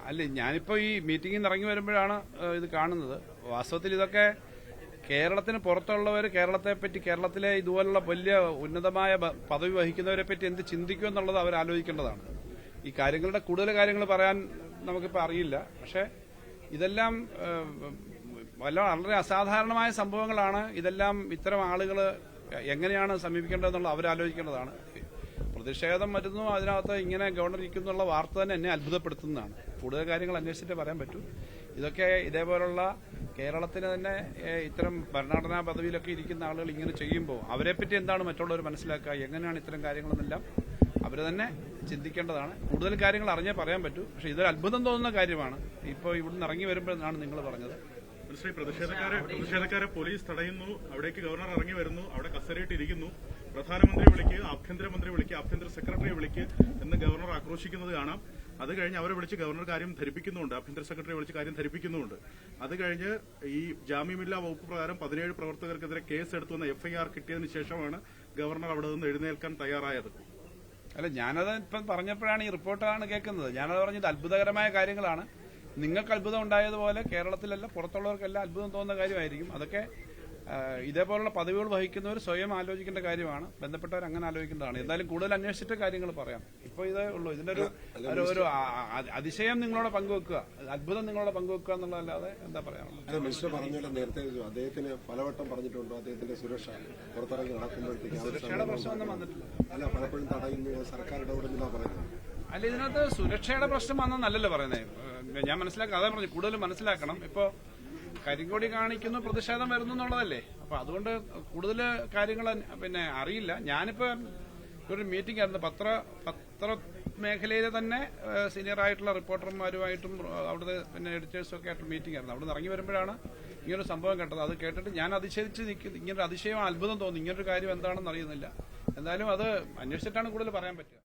അല്ല, ഞാനിപ്പോൾ ഈ മീറ്റിംഗിൽ നിന്ന് ഇറങ്ങി വരുമ്പോഴാണ് ഇത് കാണുന്നത്. വാസ്തവത്തിൽ ഇതൊക്കെ കേരളത്തിന് പുറത്തുള്ളവർ കേരളത്തിലെ ഇതുപോലുള്ള വലിയ ഉന്നതമായ പദവി വഹിക്കുന്നവരെ പറ്റി എന്ത് ചിന്തിക്കും എന്നുള്ളത് അവർ ആലോചിക്കേണ്ടതാണ്. ഈ കാര്യങ്ങളുടെ കൂടുതൽ കാര്യങ്ങൾ പറയാൻ നമുക്കിപ്പോൾ അറിയില്ല. പക്ഷേ ഇതെല്ലാം വളരെ അസാധാരണമായ സംഭവങ്ങളാണ്. ഇതെല്ലാം ഇത്തരം ആളുകൾ എങ്ങനെയാണ് സമീപിക്കേണ്ടതെന്നുള്ളത് അവരാലോചിക്കേണ്ടതാണ്. പ്രതിഷേധം വരുന്നു, അതിനകത്ത് ഇങ്ങനെ ഗവർണർ ഇരിക്കുന്നുള്ള വാർത്ത തന്നെ എന്നെ അത്ഭുതപ്പെടുത്തുന്നതാണ്. കൂടുതൽ കാര്യങ്ങൾ അന്വേഷിച്ചിട്ടേ പറയാൻ പറ്റൂ. ഇതൊക്കെ ഇതേപോലുള്ള കേരളത്തിന് തന്നെ ഇത്തരം ഭരണഘടനാ പദവിയിലൊക്കെ ഇരിക്കുന്ന ആളുകൾ ഇങ്ങനെ ചെയ്യുമ്പോൾ അവരെപ്പറ്റി എന്താണ് മറ്റുള്ളവർ മനസ്സിലാക്കുക, എങ്ങനെയാണ് ഇത്തരം കാര്യങ്ങളെന്നെല്ലാം അവർ തന്നെ ചിന്തിക്കേണ്ടതാണ്. കൂടുതൽ കാര്യങ്ങൾ അറിഞ്ഞേ പറയാൻ പറ്റൂ. പക്ഷേ ഇതൊരു അത്ഭുതം തോന്നുന്ന കാര്യമാണ്. ഇപ്പോൾ ഇവിടുന്ന് ഇറങ്ങി വരുമ്പോഴാണ് നിങ്ങൾ പറഞ്ഞത്. പ്രതിഷേധക്കാരെ പോലീസ് തടയുന്നു, അവിടേക്ക് ഗവർണർ ഇറങ്ങി വരുന്നു, അവിടെ കസേരയിട്ടിരിക്കുന്നു, പ്രധാനമന്ത്രി വിളിക്ക്, ആഭ്യന്തരമന്ത്രി വിളിക്ക്, ആഭ്യന്തര സെക്രട്ടറി വിളിക്ക് എന്ന് ഗവർണർ ആക്രോശിക്കുന്നത് കാണാം. അത് കഴിഞ്ഞ് അവരെ വിളിച്ച് ഗവർണർ കാര്യം ധരിപ്പിക്കുന്നുണ്ട്, ആഭ്യന്തര സെക്രട്ടറി വിളിച്ച് കാര്യം ധരിപ്പിക്കുന്നുണ്ട്. അത് കഴിഞ്ഞ് ഈ ജാമ്യമില്ലാ വകുപ്പ് പ്രകാരം 17 പ്രവർത്തകർക്കെതിരെ കേസ് എടുത്തുവന്ന FIR കിട്ടിയതിനു ശേഷമാണ് ഗവർണർ അവിടെ നിന്ന് എഴുന്നേൽക്കാൻ തയ്യാറായത്. അല്ല, ഞാനത് ഇപ്പം പറഞ്ഞപ്പോഴാണ് ഈ റിപ്പോർട്ടാണ് കേൾക്കുന്നത്. ഞാനത് പറഞ്ഞത് അത്ഭുതകരമായ കാര്യങ്ങളാണ്. നിങ്ങൾക്ക് അത്ഭുതം ഉണ്ടായതുപോലെ കേരളത്തിലല്ല പുറത്തുള്ളവർക്കെല്ലാം അത്ഭുതം തോന്നുന്ന കാര്യമായിരിക്കും. അതൊക്കെ ഇതേപോലുള്ള പദവികൾ വഹിക്കുന്നവർ സ്വയം ആലോചിക്കേണ്ട കാര്യമാണ്. ബന്ധപ്പെട്ടവർ അങ്ങനെ ആലോചിക്കേണ്ടതാണ്. എന്തായാലും കൂടുതൽ അന്വേഷിച്ചിട്ട് കാര്യങ്ങൾ പറയാം. ഇപ്പോൾ ഇതേ ഉള്ളൂ. ഇതിന്റെ ഒരു അതിശയം നിങ്ങളോട് പങ്കുവെക്കുക, അത്ഭുതം നിങ്ങളോട് പങ്കുവെക്കുക എന്നുള്ളതല്ലാതെ എന്താ പറയാനുള്ളത്. മിനിസ്റ്റർ പറഞ്ഞല്ലോ, നേരത്തെ അദ്ദേഹത്തിന് പലവട്ടം പറഞ്ഞിട്ടുണ്ടോ അദ്ദേഹത്തിന്റെ സുരക്ഷ പുറത്തിറങ്ങി നടക്കുമ്പോഴത്തേക്ക് സുരക്ഷയുടെ പ്രശ്നമൊന്നും വന്നിട്ടില്ല. അല്ല, പലപ്പോഴും തടയുന്നു, സർക്കാർ ഇടപെടുന്നില്ല പറയുന്നത്. അല്ല, ഇതിനകത്ത് സുരക്ഷയുടെ പ്രശ്നം വന്നെന്നല്ലല്ലോ പറയുന്നത്. ഞാൻ മനസ്സിലാക്കാം, അതേ പറഞ്ഞു, കൂടുതൽ മനസ്സിലാക്കണം. ഇപ്പോൾ കരിങ്കൊടി കാണിക്കുന്നു, പ്രതിഷേധം വരുന്നു എന്നുള്ളതല്ലേ. അപ്പൊ അതുകൊണ്ട് കൂടുതൽ കാര്യങ്ങൾ അറിയില്ല. ഞാനിപ്പോ ഒരു മീറ്റിംഗ് ആയിരുന്നു പത്ര മേഖലയിലെ തന്നെ സീനിയർ ആയിട്ടുള്ള റിപ്പോർട്ടർമാരുമായിട്ടും അവിടുത്തെ എഡിറ്റേഴ്സും ഒക്കെ ആയിട്ട് മീറ്റിംഗ് ആയിരുന്നു. അവിടെ നിന്ന് ഇറങ്ങി വരുമ്പോഴാണ് ഇങ്ങനൊരു സംഭവം കേട്ടത്. അത് കേട്ടിട്ട് ഞാൻ അതിശയിച്ച് നിൽക്കുന്നു. ഇങ്ങനൊരു അതിശയം, അത്ഭുതം തോന്നി. ഇങ്ങനൊരു കാര്യം എന്താണെന്ന് അറിയുന്നില്ല. എന്തായാലും അത് അന്വേഷിച്ചിട്ടാണ് കൂടുതൽ പറയാൻ പറ്റുക.